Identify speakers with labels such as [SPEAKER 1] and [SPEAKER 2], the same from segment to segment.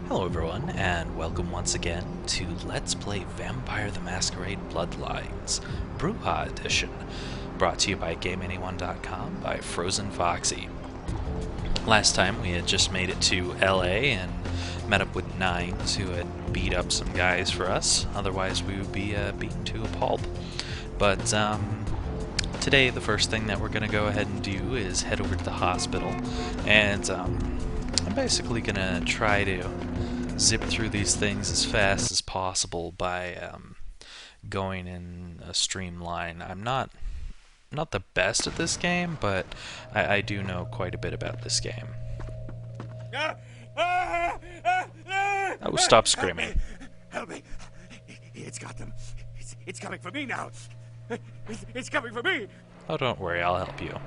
[SPEAKER 1] Hello everyone, and welcome once again to Let's Play Vampire the Masquerade Bloodlines, Brujah Edition, brought to you by GameAnyone.com by Frozen Foxy. Last time we had just made it to LA and met up with Nines, who had beat up some guys for us, otherwise we would be beaten to a pulp. But today the first thing that we're going to go ahead and do is head over to the hospital, and I'm basically going to try to zip through these things as fast as possible by going in a streamline. I'm not the best at this game, but I do know quite a bit about this game. Oh, stop screaming.
[SPEAKER 2] Help me. It's got them. It's coming for me now. It's coming for me.
[SPEAKER 1] Oh, don't worry, I'll help you.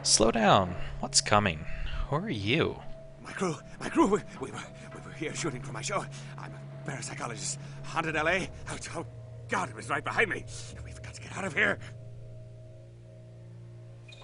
[SPEAKER 1] Slow down. What's coming? Who are you?
[SPEAKER 2] My crew, we were here shooting for my show. I'm a parapsychologist. Haunted L.A. Oh, God, it was right behind me. We've got to get out of here.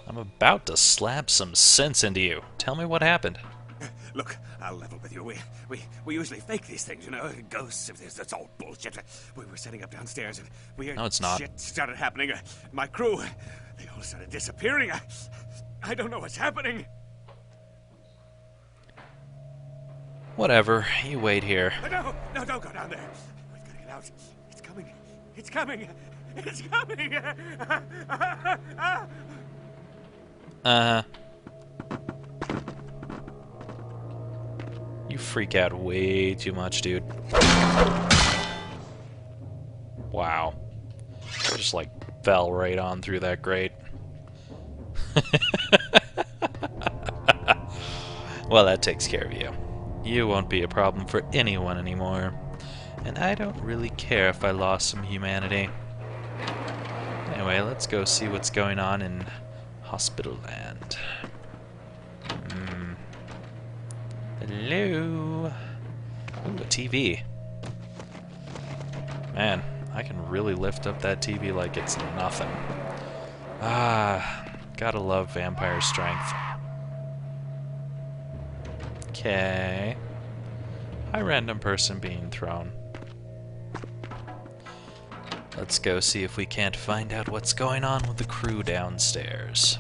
[SPEAKER 1] I'm about to slap some sense into you. Tell me what happened.
[SPEAKER 2] Look, I'll level with you. We usually fake these things, you know, ghosts. That's all bullshit. We were setting up downstairs, and weird
[SPEAKER 1] No, it's not.
[SPEAKER 2] shit started happening. My crew, they all started disappearing. I don't know what's happening.
[SPEAKER 1] Whatever, you wait here.
[SPEAKER 2] No, don't go down there. We've got to get out. It's coming. It's coming. It's coming.
[SPEAKER 1] You freak out way too much, dude. Wow. I just like fell right on through that grate. Well, that takes care of you. You won't be a problem for anyone anymore. And I don't really care if I lost some humanity. Anyway, let's go see what's going on in Hospital Land. Hello? Ooh, a TV. Man, I can really lift up that TV like it's nothing. Ah, gotta love vampire strength. Okay. Hi, random person being thrown. Let's go see if we can't find out what's going on with the crew downstairs.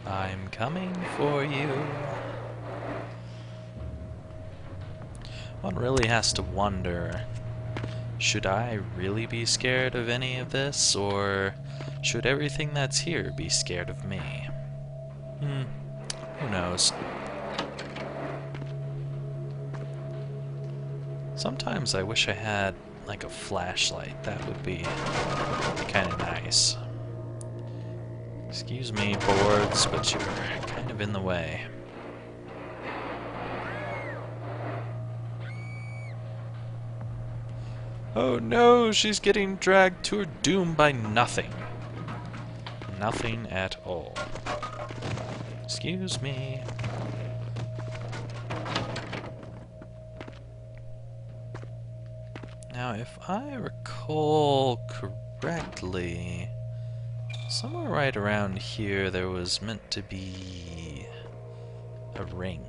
[SPEAKER 1] I'm coming for you. One really has to wonder, should I really be scared of any of this, or should everything that's here be scared of me? Who knows? Sometimes I wish I had, like, a flashlight. That would be kind of nice. Excuse me, boards, but you're kind of in the way. Oh no, she's getting dragged to her doom by nothing. Nothing at all. Excuse me. Now, if I recall correctly, somewhere right around here there was meant to be a ring.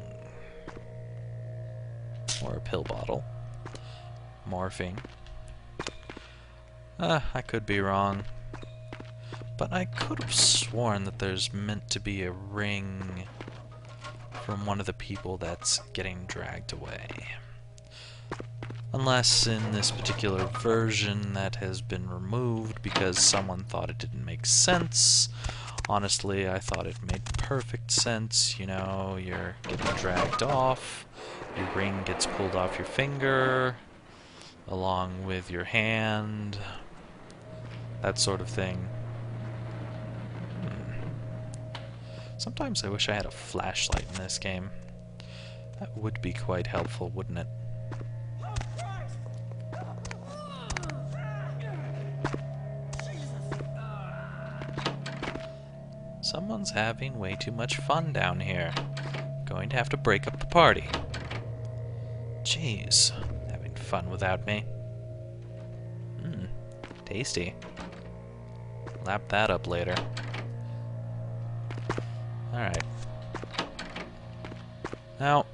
[SPEAKER 1] Or a pill bottle. Morphine. I could be wrong. But I could have sworn that there's meant to be a ring from one of the people that's getting dragged away. Unless in this particular version that has been removed because someone thought it didn't make sense. Honestly, I thought it made perfect sense. You know, you're getting dragged off, your ring gets pulled off your finger, along with your hand, that sort of thing. Sometimes I wish I had a flashlight in this game. That would be quite helpful, wouldn't it? Someone's having way too much fun down here. Going to have to break up the party. Jeez, having fun without me. Tasty. Lap that up later. Alright. Now,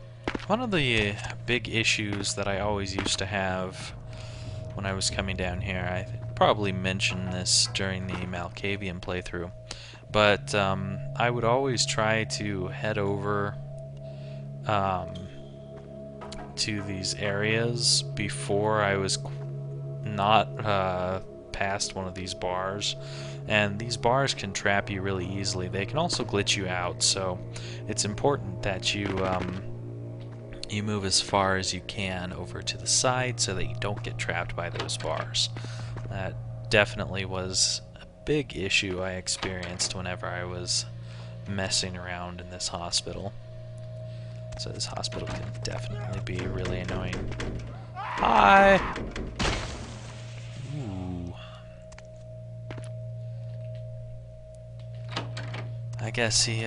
[SPEAKER 1] One of the big issues that I always used to have when I was coming down here, I probably mentioned this during the Malkavian playthrough, but I would always try to head over to these areas before I was not past one of these bars, and these bars can trap you really easily. They can also glitch you out, so it's important that you move as far as you can over to the side so that you don't get trapped by those bars. That definitely was a big issue I experienced whenever I was messing around in this hospital. So this hospital can definitely be really annoying. Hi! Ooh. I guess he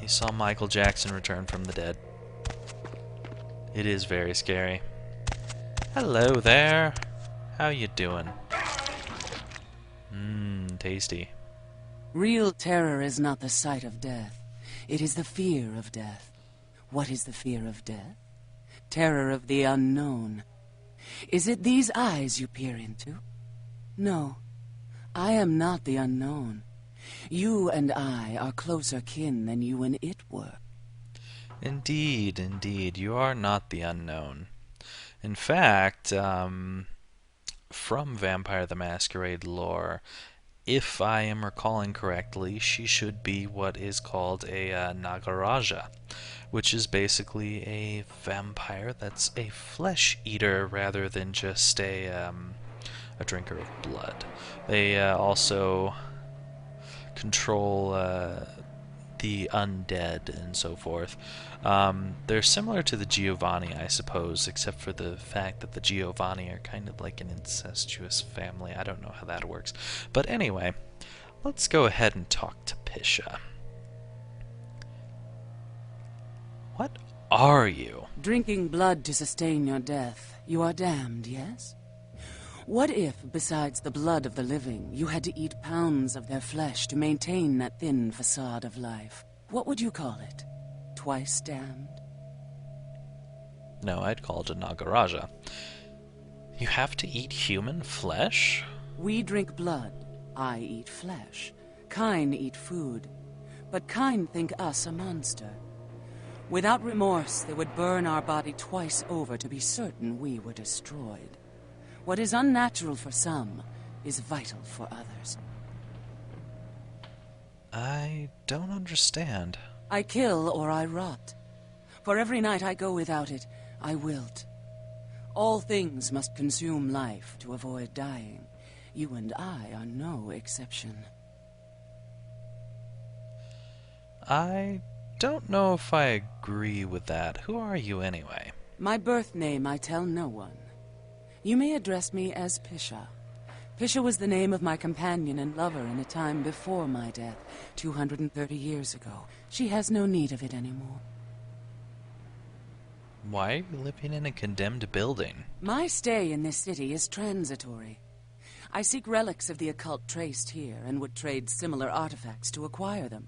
[SPEAKER 1] saw Michael Jackson return from the dead. It is very scary. Hello there. How you doing? Tasty.
[SPEAKER 3] Real terror is not the sight of death. It is the fear of death. What is the fear of death? Terror of the unknown. Is it these eyes you peer into? No. I am not the unknown. You and I are closer kin than you and it were.
[SPEAKER 1] Indeed, indeed. You are not the unknown. In fact, from Vampire the Masquerade lore, if I am recalling correctly, she should be what is called a Nagaraja, which is basically a vampire that's a flesh eater rather than just a drinker of blood. They also control the undead and so forth. They're similar to the Giovanni, I suppose, except for the fact that the Giovanni are kind of like an incestuous family. I don't know how that works. But anyway, let's go ahead and talk to Pisha. What are you?
[SPEAKER 3] Drinking blood to sustain your death. You are damned, yes? What if, besides the blood of the living, you had to eat pounds of their flesh to maintain that thin facade of life? What would you call it? Twice damned?
[SPEAKER 1] No, I'd call it a Nagaraja. You have to eat human flesh?
[SPEAKER 3] We drink blood. I eat flesh. Kine eat food. But Kine think us a monster. Without remorse, they would burn our body twice over to be certain we were destroyed. What is unnatural for some is vital for others.
[SPEAKER 1] I don't understand.
[SPEAKER 3] I kill or I rot. For every night I go without it, I wilt. All things must consume life to avoid dying. You and I are no exception.
[SPEAKER 1] I don't know if I agree with that. Who are you anyway?
[SPEAKER 3] My birth name I tell no one. You may address me as Pisha. Pisha was the name of my companion and lover in a time before my death, 230 years ago. She has no need of it anymore.
[SPEAKER 1] Why are you living in a condemned building?
[SPEAKER 3] My stay in this city is transitory. I seek relics of the occult traced here and would trade similar artifacts to acquire them.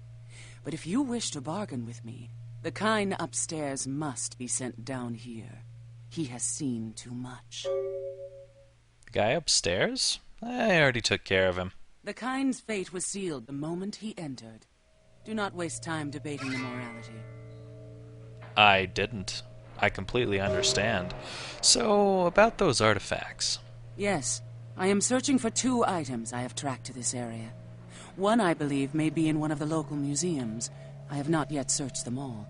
[SPEAKER 3] But if you wish to bargain with me, the Kine upstairs must be sent down here. He has seen too much.
[SPEAKER 1] The guy upstairs? I already took care of him.
[SPEAKER 3] The Kine's fate was sealed the moment he entered. Do not waste time debating the morality.
[SPEAKER 1] I didn't. I completely understand. So, about those artifacts.
[SPEAKER 3] Yes, I am searching for 2 items I have tracked to this area. One, I believe, may be in one of the local museums. I have not yet searched them all.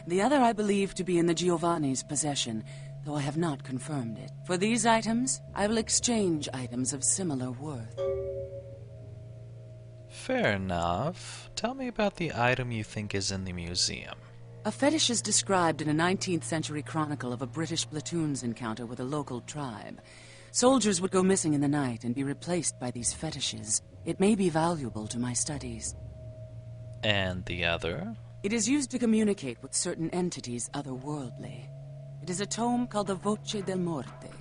[SPEAKER 3] The other I believe to be in the Giovanni's possession, though I have not confirmed it. For these items, I will exchange items of similar worth.
[SPEAKER 1] Fair enough. Tell me about the item you think is in the museum.
[SPEAKER 3] A fetish is described in a 19th century chronicle of a British platoon's encounter with a local tribe. Soldiers would go missing in the night and be replaced by these fetishes. It may be valuable to my studies.
[SPEAKER 1] And the other?
[SPEAKER 3] It is used to communicate with certain entities otherworldly. It is a tome called the Voce del Morte.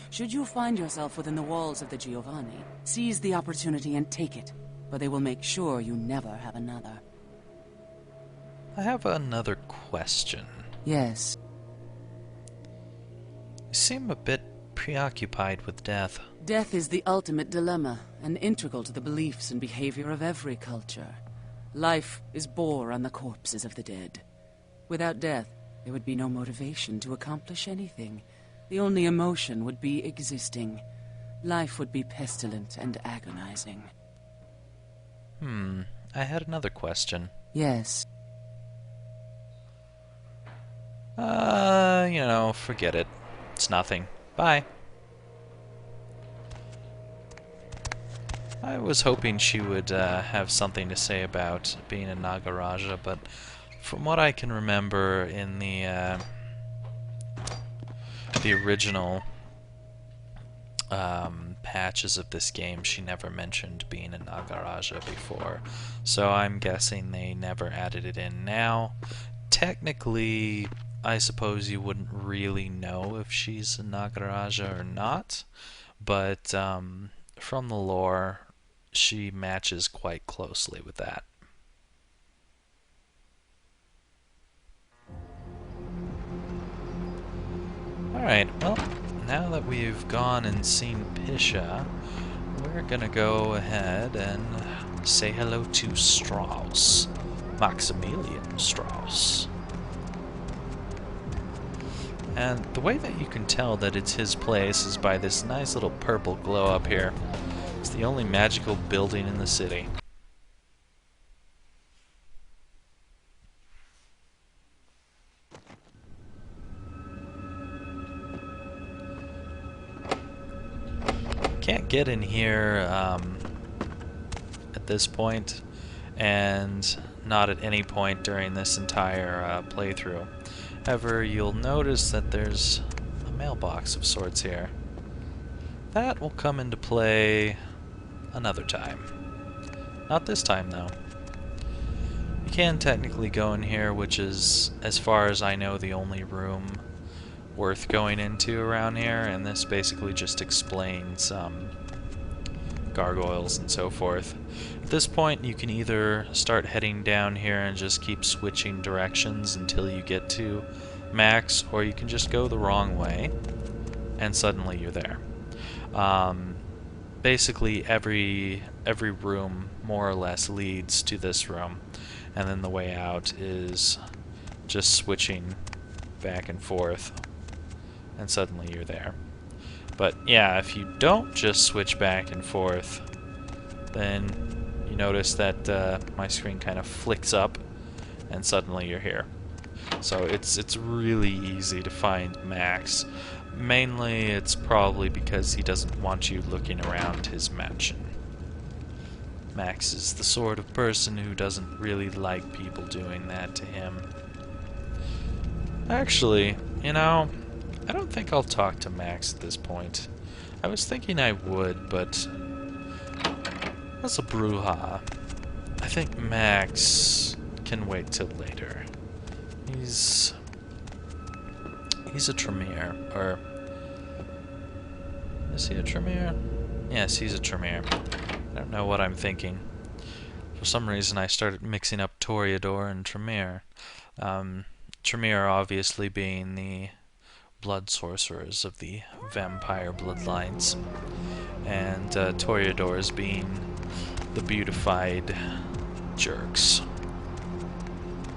[SPEAKER 3] Should you find yourself within the walls of the Giovanni, seize the opportunity and take it, for they will make sure you never have another.
[SPEAKER 1] I have another question.
[SPEAKER 3] Yes.
[SPEAKER 1] You seem a bit preoccupied with death.
[SPEAKER 3] Death is the ultimate dilemma, and integral to the beliefs and behavior of every culture. Life is bore on the corpses of the dead. Without death, there would be no motivation to accomplish anything. The only emotion would be existing. Life would be pestilent and agonizing.
[SPEAKER 1] I had another question.
[SPEAKER 3] Yes.
[SPEAKER 1] Forget it. It's nothing. Bye. I was hoping she would have something to say about being a Nagaraja, but from what I can remember in the original patches of this game, she never mentioned being a Nagaraja before, so I'm guessing they never added it in now. Technically, I suppose you wouldn't really know if she's a Nagaraja or not, but from the lore, she matches quite closely with that. Alright, well, now that we've gone and seen Pisha, we're gonna go ahead and say hello to Strauss. Maximilian Strauss. And the way that you can tell that it's his place is by this nice little purple glow up here. It's the only magical building in the city. Can't get in here at this point, and not at any point during this entire playthrough. However, you'll notice that there's a mailbox of sorts here. That will come into play another time. Not this time, though. You can technically go in here, which is, as far as I know, the only room worth going into around here, and this basically just explains gargoyles and so forth. At this point, you can either start heading down here and just keep switching directions until you get to Max, or you can just go the wrong way, and suddenly you're there. Basically, every room more or less leads to this room, and then the way out is just switching back and forth, and suddenly you're there. But yeah, if you don't just switch back and forth, then you notice that my screen kind of flicks up, and suddenly you're here. So it's really easy to find Max. Mainly, it's probably because he doesn't want you looking around his mansion. Max is the sort of person who doesn't really like people doing that to him. Actually, I don't think I'll talk to Max at this point. I was thinking I would, but that's a brouhaha. I think Max can wait till later. He's a Tremere, or is he a Tremere? Yes, he's a Tremere. I don't know what I'm thinking. For some reason I started mixing up Toreador and Tremere. Tremere obviously being the blood sorcerers of the vampire bloodlines, and Toreadors being the beautified jerks.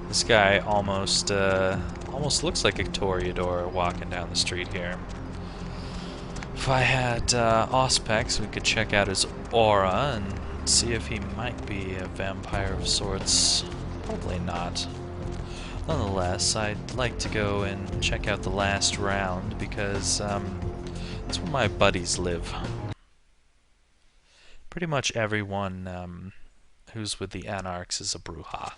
[SPEAKER 1] This guy almost looks like a Toreador walking down the street here. If I had Auspex, we could check out his aura and see if he might be a vampire of sorts. Probably not. Nonetheless, I'd like to go and check out the last round, because that's where my buddies live. Pretty much everyone who's with the Anarchs is a Bruja.